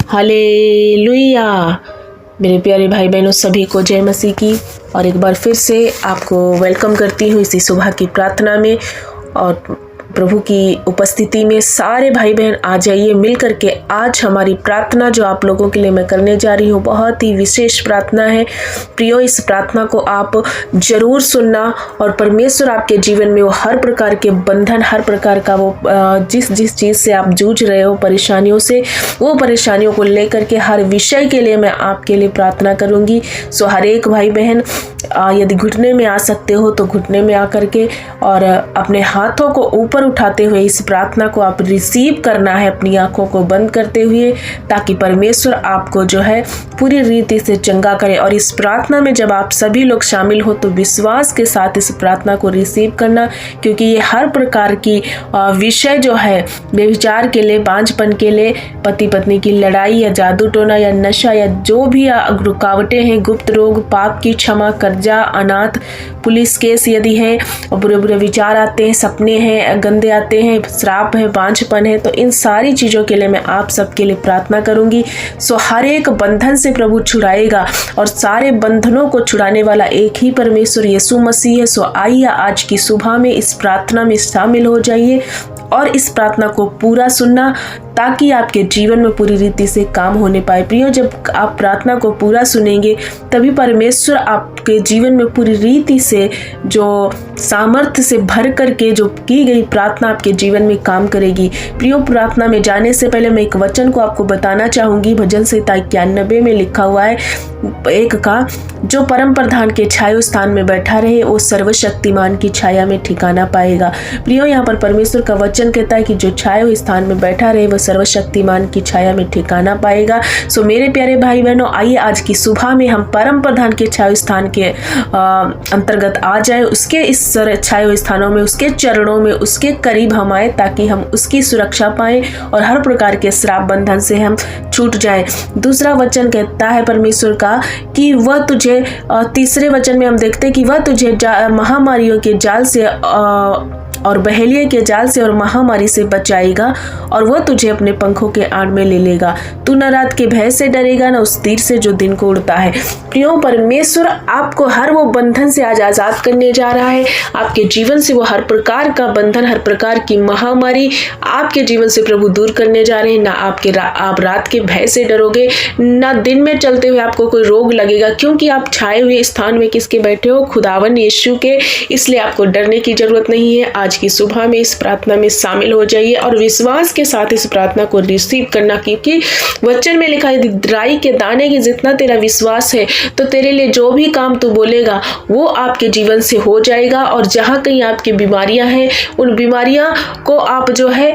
Hallelujah. मेरे प्यारे भाई बहनों सभी को जय मसीह की। और एक बार फिर से आपको वेलकम करती हूँ इसी सुबह की प्रार्थना में। और प्रभु की उपस्थिति में सारे भाई बहन आ जाइए मिल करके। आज हमारी प्रार्थना जो आप लोगों के लिए मैं करने जा रही हूँ बहुत ही विशेष प्रार्थना है। प्रियो, इस प्रार्थना को आप जरूर सुनना और परमेश्वर आपके जीवन में वो हर प्रकार के बंधन, हर प्रकार का वो जिस चीज़ से आप जूझ रहे हो परेशानियों से, वो परेशानियों को लेकर के हर विषय के लिए मैं आपके लिए प्रार्थना करूँगी। सो हर एक भाई बहन यदि घुटने में आ सकते हो तो घुटने में आकर के और अपने हाथों को ऊपर उठाते हुए इस प्रार्थना को आप रिसीव करना है, अपनी आंखों को बंद करते हुए, ताकि परमेश्वर आपको जो है पूरी रीति से चंगा करे। और इस प्रार्थना में जब आप सभी लोग शामिल हो तो विश्वास के साथ इस प्रार्थना को रिसीव करना, क्योंकि ये हर प्रकार की विषय जो है व्यभिचार के लिए, बांझपन के लिए, पति पत्नी की लड़ाई या जादू टोना या नशा या जो भी रुकावटें हैं, गुप्त रोग, पाप की क्षमा, कर्जा, अनाथ, पुलिस केस यदि है, और बुरे बुरे विचार आते हैं, सपने हैं गंदे आते हैं, श्राप है, बांझपन है, तो इन सारी चीज़ों के लिए मैं आप सबके लिए प्रार्थना करूंगी। सो हर एक बंधन से प्रभु छुड़ाएगा और सारे बंधनों को छुड़ाने वाला एक ही परमेश्वर यीशु मसीह है। सो आइए आज की सुबह में इस प्रार्थना में शामिल हो जाइए और इस प्रार्थना को पूरा सुनना, ताकि आपके जीवन में पूरी रीति से काम होने पाए। प्रियो, जब आप प्रार्थना को पूरा सुनेंगे तभी परमेश्वर आपके जीवन में पूरी रीति से जो सामर्थ्य से भर करके जो की गई प्रार्थना आपके जीवन में काम करेगी। प्रियो, प्रार्थना में जाने से पहले मैं एक वचन को आपको बताना चाहूंगी। भजन संहिता 91 में लिखा हुआ है एक का, जो परम प्रधान के छाया स्थान में बैठा रहे वो सर्वशक्तिमान की छाया में ठिकाना पाएगा। प्रियो, यहाँ पर परमेश्वर का वचन कहता है कि जो छाया स्थान में बैठा रहे वह सर्वशक्तिमान की छाया में ठिकाना पाएगा। सो मेरे प्यारे भाई बहनों, आइए आज की सुबह में हम परम प्रधान के छाया स्थान के अंतर्गत आ जाए, उसके इस छाया स्थानों में, उसके चरणों में, उसके करीब हम आए, ताकि हम उसकी सुरक्षा पाएं और हर प्रकार के श्राप बंधन से हम छूट जाएं। दूसरा वचन कहता है परमेश्वर का कि वह तुझे, तीसरे वचन में हम देखते हैं कि वह तुझे महामारियों के जाल से और बहेलिए के जाल से और महामारी से बचाएगा, और वह तुझे अपने पंखों के आड़ में ले लेगा। तू न रात के भय से डरेगा, न उस तीर से जो दिन को उड़ता है। प्रियो, परमेश्वर आपको हर वो बंधन से आज आजाद करने जा रहा है। आपके जीवन से वो हर प्रकार का बंधन, हर प्रकार की महामारी आपके जीवन से प्रभु दूर करने जा रहे हैं। ना आप रात के भय से डरोगे, ना दिन में चलते हुए आपको कोई रोग लगेगा, क्योंकि आप छाए हुए स्थान में किसके बैठे हो? खुदावन यीशु के। इसलिए आपको डरने की जरूरत नहीं है। आज की सुबह में इस प्रार्थना में शामिल हो जाइए और विश्वास के साथ इस प्रार्थना को रिसीव करना, क्योंकि वचन में लिखा है राई के दाने की जितना तेरा विश्वास है तो तेरे लिए जो भी काम तू बोलेगा वो आपके जीवन से हो जाएगा। और जहां कहीं आपकी बीमारियां हैं, उन बीमारियां को आप जो है,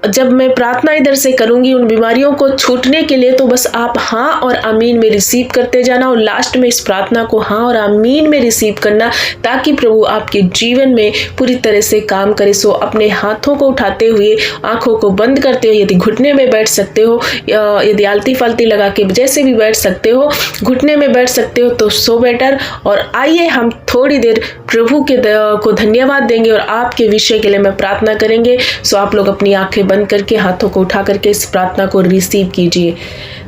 जब मैं प्रार्थना इधर से करूंगी उन बीमारियों को छूटने के लिए, तो बस आप हाँ और आमीन में रिसीव करते जाना और लास्ट में इस प्रार्थना को हाँ और आमीन में रिसीव करना, ताकि प्रभु आपके जीवन में पूरी तरह से काम करे। सो अपने हाथों को उठाते हुए, आंखों को बंद करते हुए, यदि घुटने में बैठ सकते हो, यदि आलती फालती लगा के जैसे भी बैठ सकते हो, घुटने में बैठ सकते हो तो सो बेटर। और आइए हम थोड़ी देर प्रभु के को धन्यवाद देंगे और आपके विषय के लिए मैं प्रार्थना करेंगे। सो आप लोग अपनी आंखें बंद करके, हाथों को उठा करके इस प्रार्थना को रिसीव कीजिए।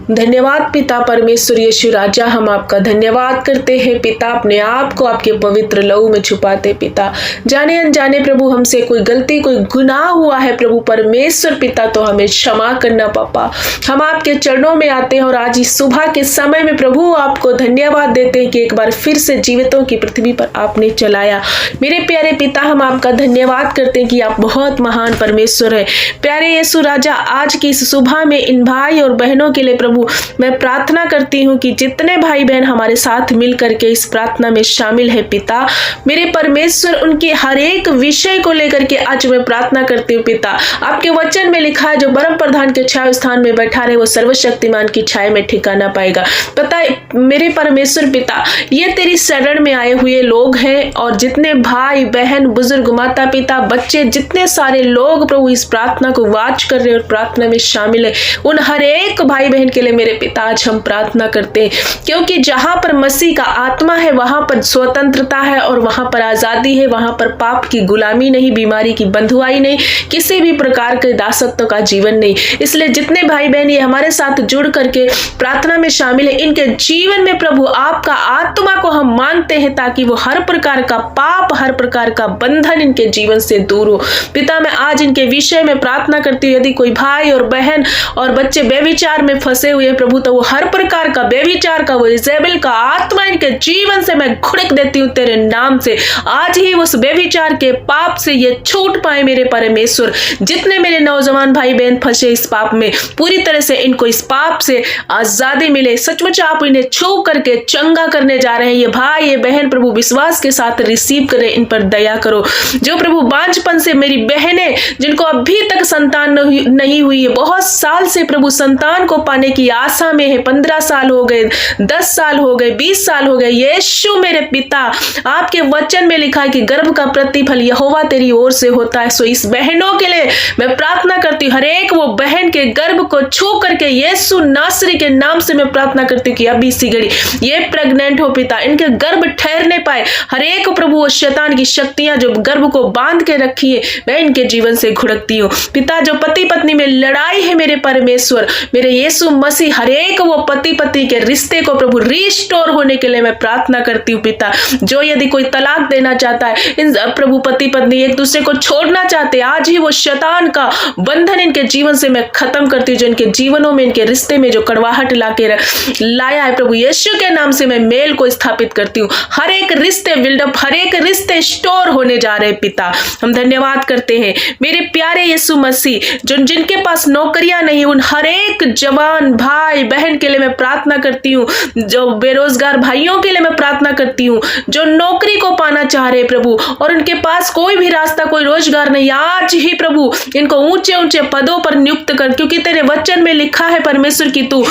धन्यवाद पिता परमेश्वर यीशु राजा, हम आपका धन्यवाद करते हैं पिता, अपने आप को आपके पवित्र लहू में छुपाते पिता। जाने अनजाने प्रभु हमसे कोई गलती, कोई गुनाह हुआ है प्रभु परमेश्वर पिता, तो हमें क्षमा करना पापा। हम आपके चरणों में आते हैं और आज इस सुबह के समय में प्रभु आपको धन्यवाद देते हैं कि एक बार फिर से जीवितों की पृथ्वी पर आपने चलाया। मेरे प्यारे पिता, हम आपका धन्यवाद करते हैं कि आप बहुत महान परमेश्वर है। प्यारे यीशु राजा, आज की इस सुबह में इन भाई और बहनों के लिए प्रभु मैं प्रार्थना करती हूँ कि जितने भाई बहन हमारे साथ मिल करके इस प्रार्थना में शामिल है पिता, मेरे परमेश्वर उनके हर एक विषय को लेकर के आज मैं प्रार्थना करती हूँ पिता। आपके वचन में लिखा है जो परम प्रधान के छाया स्थान में बैठा रहे वो सर्वशक्तिमान की छाया में ठिकाना पाएगा। पता है मेरे परमेश्वर पिता, ये तेरी शरण में आए हुए लोग हैं, और जितने भाई बहन, बुजुर्ग, माता पिता, बच्चे, जितने सारे लोग प्रभु इस प्रार्थना को वाच कर रहे और प्रार्थना में शामिल है, उन हर एक भाई बहन के लिए मेरे पिता आज हम प्रार्थना करते हैं, क्योंकि जहां पर मसीह का आत्मा है वहां पर स्वतंत्रता है और वहां पर आजादी है, वहां पर पाप की गुलामी नहीं, बीमारी की बंधुआई नहीं, किसी भी प्रकार के दासत्व का जीवन नहीं। इसलिए जितने भाई बहन ये हमारे साथ जुड़ करके प्रार्थना में शामिल है, इनके जीवन में प्रभु आपका आत्मा को हम मांगते हैं, ताकि वो हर प्रकार का पाप, हर प्रकार का बंधन इनके जीवन से दूर हो। पिता मैं आज इनके विषय में प्रार्थना करती हूँ, यदि कोई भाई और बहन और बच्चे बेविचार में फंसे हुए हैं प्रभु, तो वो हर प्रकार का बेविचार का, वो इजेबेल का आत्मा इनके जीवन से मैं घुड़क देती हूँ तेरे नाम से। आज ही उस बेविचार के पाप से ये छूट पाए मेरे परमेश्वर। जितने मेरे नौजवान भाई बहन फंसे इस पाप में, पूरी तरह से इनको इस पाप से आजादी मिले। सचमुच आप इन्हें छू करके चंगा करने जा रहे हैं। ये भाई ये बहन प्रभु विश्वास के साथ रिसीव करे, इन पर दया करो। जो प्रभु बांझपन से मेरी बहनें जिनको अभी तक संतान नहीं हुई है, बहुत साल से प्रभु संतान को पाने की आशा में है, 15 साल हो गए, 10 साल हो गए, 20 साल हो गए। यीशु मेरे पिता, आपके वचन में लिखा है कि गर्भ का प्रतिफल यहोवा तेरी ओर से होता है। सो इस बहनों के लिए मैं प्रार्थना करती हूँ, हर एक वो बहन के गर्भ को छू करके यीशु नासरी के नाम से मैं प्रार्थना करती हूँ कि अभी इसी घड़ी ये प्रेग्नेंट हो पिता, इनके गर्भ ठहरने पाए। हर एक प्रभु वो शैतान की शक्तियां जो गर्भ को बांध के रखी है, मैं इनके जीवन से घुड़कती हूँ पिता। जो पति पत्नी में लड़ाई है मेरे परमेश्वर, मेरे यीशु मसीह, हर एक वो पति पत्नी के रिश्ते को प्रभु रिस्टोर होने के लिए मैं प्रार्थना करती हूँ पिता। जो यदि कोई तलाक देना चाहता है, इन प्रभु पति पत्नी एक दूसरे को छोड़ना चाहते, आज ही वो शैतान का बंधन इनके जीवन से मैं खत्म करती हूँ। जो इनके जीवनों में, इनके रिश्ते में जो कड़वाहट लाया है प्रभु यीशु के नाम से मैं मेल को स्थापित करती हूँ। हर एक रिश्ते बिल्डअप, हर एक रिश्ते स्टोर होने जा रहे पिता। हम धन्यवाद करते हैं मेरे प्यारे यीशु मसीह। जो जिनके पास नौकरियां नहीं, उन हर एक जवान भाई बहन के लिए मैं प्रार्थना करती हूँ। जो बेरोजगार भाइयों के लिए मैं प्रार्थना करती हूँ, जो नौकरी को पाना चाह रहे प्रभु और उनके पास कोई भी रास्ता, कोई रोजगार नहीं, आज ही प्रभु इनको ऊंचे ऊंचे पदों पर नियुक्त कर, क्योंकि तेरे वचन में लिखा है परमेश्वर की तू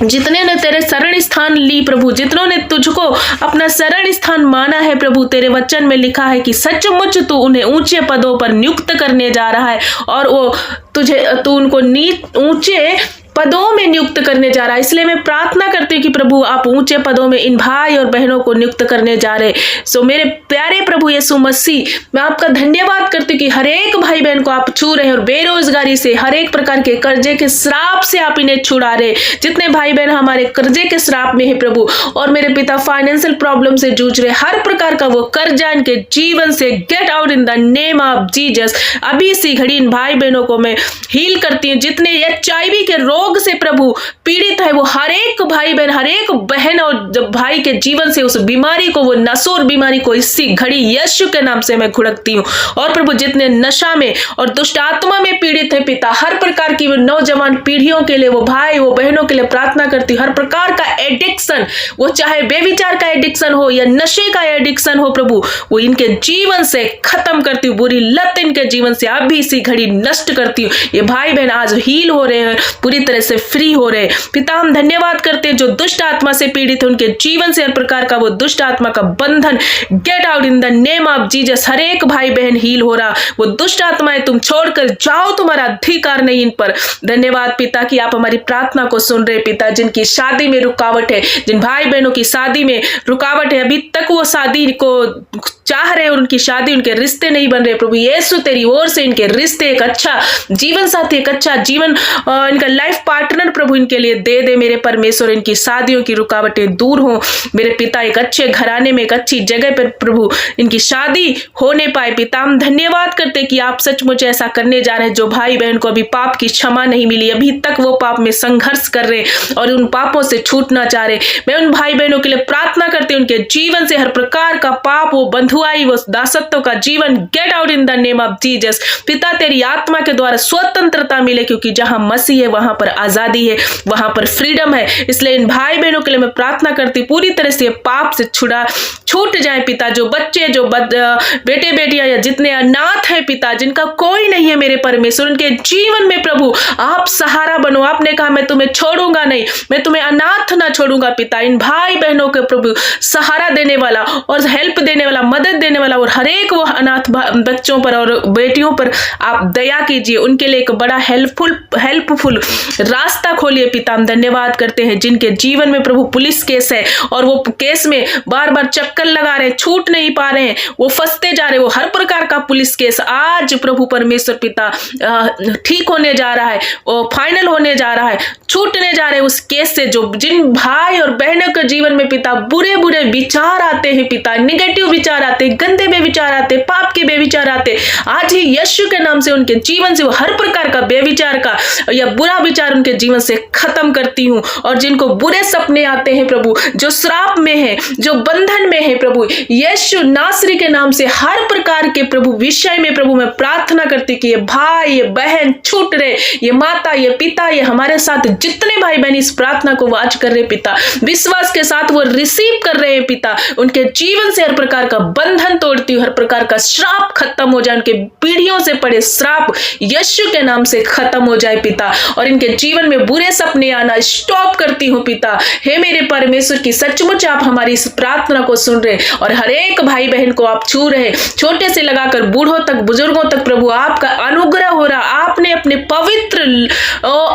जितने ने तेरे शरण स्थान ली प्रभु, जितनों ने तुझको अपना शरण स्थान माना है प्रभु, तेरे वचन में लिखा है कि सचमुच तू उन्हें ऊंचे पदों पर नियुक्त करने जा रहा है और वो तू उनको ऊंचे पदों में नियुक्त करने जा रहा है। इसलिए मैं प्रार्थना करती हूँ कि प्रभु आप ऊंचे पदों में इन भाई और बहनों को नियुक्त करने जा रहे। सो मेरे प्यारे प्रभु यीशु मसीह, मैं आपका धन्यवाद करती हूँ कि हर एक भाई बहन को आप छू रहे हैं और बेरोजगारी से, हर एक प्रकार के कर्जे के श्राप से आप इन्हें छुड़ा रहे। जितने भाई बहन हमारे कर्जे के श्राप में है प्रभु और मेरे पिता फाइनेंशियल प्रॉब्लम से जूझ रहे, हर प्रकार का वो कर्जा इनके जीवन से gate out in the name of Jesus. अभी इसी घड़ी इन भाई बहनों को मैं हील करती हूँ। जितने HIV के रोग से प्रभु पीड़ित है, वो हर एक भाई बहन, हर एक बहन और भाई के जीवन से उस बीमारी को, वो नसोर बीमारी को इसी घड़ी यीशु के नाम से मैं घुड़कती हूँ। और प्रभु जितने नशा में और दुष्ट आत्मा में पीड़ित है पिता, हर प्रकार की वो नौजवान पीढ़ियों के लिए, वो भाई वो बहनों के लिए प्रार्थना करती हूँ। हर प्रकार का एडिक्शन, वो चाहे बेविचार का एडिक्शन हो या नशे का एडिक्शन हो प्रभु, वो इनके जीवन से खत्म करती हूँ। बुरी लत इनके जीवन से अभी इसी घड़ी नष्ट करती हूँ। ये भाई बहन आज हील हो रहे हैं, पूरी तरह से फ्री हो रहे पिता। हम धन्यवाद करते हैं जो दुष्ट आत्मा से पीड़ित है, उनके जीवन से हर प्रकार का वो दुष्ट आत्मा का बंधन get out in the name of Jesus. हर एक भाई बहन हील हो रहा, वो दुष्ट आत्माएं तुम छोड़कर जाओ, तुम्हारा अधिकार नहीं इन पर। धन्यवाद पिता कि आप हमारी प्रार्थना को सुन रहे पिता। जिनकी शादी में रुकावट है, जिन भाई बहनों की शादी में रुकावट है, अभी तक वो शादी को चाह रहे हैं, उनकी शादी, उनके रिश्ते नहीं बन रहे प्रभु यीशु तेरी ओर से इनके रिश्ते, एक अच्छा जीवन साथी, एक अच्छा जीवन, इनका लाइफ पार्टनर प्रभु इनके लिए दे दे मेरे परमेश्वर। इनकी शादियों की रुकावटें दूर हो मेरे पिता। एक अच्छे घराने में, एक अच्छी जगह पर प्रभु इनकी शादी होने पाए पिता। हम धन्यवाद करते कि आप सचमुच ऐसा करने जा रहे हैं। जो भाई बहन को अभी पाप की क्षमा नहीं मिली, अभी तक वो पाप में संघर्ष कर रहे और उन पापों से छूटना चाह रहे, मैं उन भाई बहनों के लिए प्रार्थना करती हूँ, उनके जीवन से हर प्रकार का पाप, वो बंधुआई, वो दासत्व का जीवन gate out in the name of Jesus. पिता तेरी आत्मा के द्वारा स्वतंत्रता मिले, क्योंकि जहां मसीह है वहां पर आजादी है, वहां पर फ्रीडम है। इसलिए इन भाई बहनों के लिए मैं प्रार्थना करती हूँ, पूरी तरह से पाप से छूट जाए पिता। जो बच्चे, जो बेटे बेटियां या जितने अनाथ हैं पिता, जिनका कोई नहीं है मेरे परमेश्वर, उनके जीवन में प्रभु आप सहारा बनो। आपने कहा मैं तुम्हें छोड़ूंगा नहीं, मैं तुम्हें अनाथ ना छोड़ूंगा पिता। इन भाई बहनों के प्रभु सहारा देने वाला और हेल्प देने वाला, मदद देने वाला, और हर एक वो अनाथ बच्चों पर और बेटियों पर आप दया कीजिए। उनके लिए एक बड़ा हेल्पफुल रास्ता खोलिए पिता। हम धन्यवाद करते हैं जिनके जीवन में प्रभु पुलिस केस है और वो केस में बार बार चक्कर लगा रहे, छूट नहीं पा रहे हैं, वो फंसते जा रहे, वो हर प्रकार का पुलिस केस आज प्रभु परमेश्वर पिता ठीक होने जा रहा है, वो फाइनल होने जा रहा है, छूटने जा रहे उस केस से। जो जिन भाई और बहनों के जीवन में पिता बुरे बुरे विचार आते हैं पिता, निगेटिव विचार आते, गंदे बेविचार आते, पाप के बेविचार आते, आज ही यीशु के नाम से उनके जीवन से वो हर प्रकार का बेविचार का या बुरा विचार उनके जीवन से खत्म करती हूँ। और जिनको बुरे सपने आते हैं प्रभु, जो श्राप में है, जो बंधन में है प्रभु, यीशु नासरी के नाम से हर प्रकार के प्रभु विषय में प्रभु मैं प्रार्थना करती कि ये भाई, ये बहन छूट रहे, ये माता, ये पिता, ये हमारे साथ जितने भाई बहन इस प्रार्थना को वाच कर रहे पिता, विश्वास के साथ वो रिसीव कर रहे हैं पिता, उनके जीवन से हर प्रकार का बंधन तोड़ती हूँ, हर प्रकार का श्राप खत्म हो जाए, उनके पीढ़ियों से पड़े श्राप यीशु के नाम से खत्म हो जाए पिता। और इनके जीवन में बुरे सपने आना स्टॉप करती हूँ पिता। हे मेरे परमेश्वर की सचमुच आप हमारी इस प्रार्थना को सुन रहे और हर एक भाई बहन को आप छू रहे, छोटे से लगाकर बूढ़ों तक, बुजुर्गों तक प्रभु आपका अनुग्रह हो रहा, आपने अपने पवित्र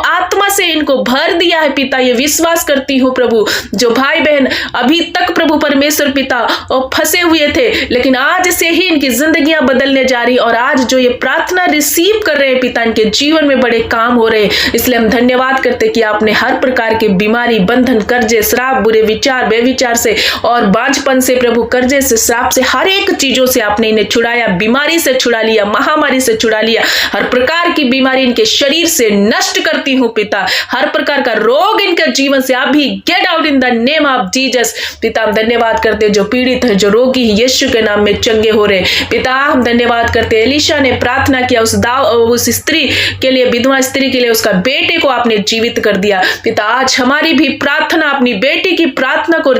आत्मा से इनको भर दिया है पिता। ये विश्वास करती हूँ प्रभु, जो भाई बहन अभी तक प्रभु परमेश्वर पिता फंसे हुए थे, लेकिन आज से ही इनकी जिंदगियां बदलने जा रही और आज जो ये प्रार्थना रिसीव कर रहे हैं पिता, इनके जीवन में बड़े काम हो रहे हैं। इसलिए हम धन्यवाद करते कि आपने हर प्रकार के बीमारी, बंधन, कर्जे, श्राप, बुरे विचार, बेविचार से और बांझपन से प्रभु, कर्जे से, श्राप से, हर एक चीजों से आपने इन्हें छुड़ाया, बीमारी से छुड़ा लिया, महामारी से छुड़ा लिया, हर प्रकार की बीमारी इनके शरीर से नष्ट करती हूँ पिता। हर प्रकार का रोग इनके जीवन से अभी gate out in the name of Jesus पिता। हम धन्यवाद करते जो पीड़ित है, जो रोगी है, यीशु के नाम में चंगे हो रहे पिता। हम धन्यवाद करते एलिशा ने प्रार्थना किया उस स्त्री के लिए, विधवा स्त्री के लिए, उसका बेटे को आपने जीवित कर दिया पिता। आज हमारी भी प्रार्थना, अपनी बेटी की प्रार्थना को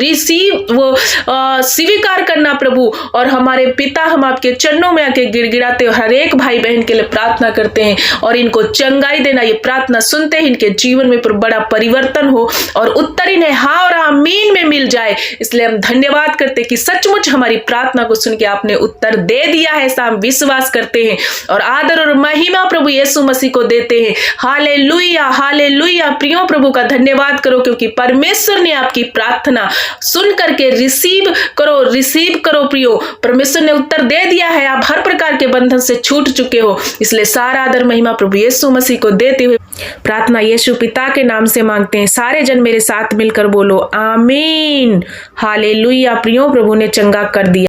स्वीकार करना प्रभु, और हमारे पिता हम आपके चरणों में आके गिड़गिड़ाते हर एक भाई बहन के लिए प्रार्थना करते हैं और इनको चंगाई देना। ये प्रार्थना सुनते ही इनके जीवन में बड़ा परिवर्तन हो और उत्तर इन्हें हाँ और आमीन में मिल जाए। इसलिए हम धन्यवाद करते कि सचमुच हमारी प्रार्थना को सुन के आपने उत्तर दे दिया है, ऐसा हम विश्वास करते हैं और आदर और महिमा प्रभु यीशु मसीह को देते हैं। Hallelujah, hallelujah. प्रियो प्रभु का धन्यवाद करो क्योंकि परमेश्वर ने आपकी प्रार्थना सुन करके रिसीव करो प्रियो। परमेश्वर ने उत्तर दे दिया है, आप हर प्रकार के बंधन से छूट चुके हो। इसलिए सारा आदर महिमा प्रभु यीशु मसीह को देते हुए प्रार्थना यीशु पिता के नाम से मांगते हैं। सारे जन मेरे साथ मिलकर बोलो आमीन। हालेलुया। प्रियो प्रभु ने चंगा कर दिया।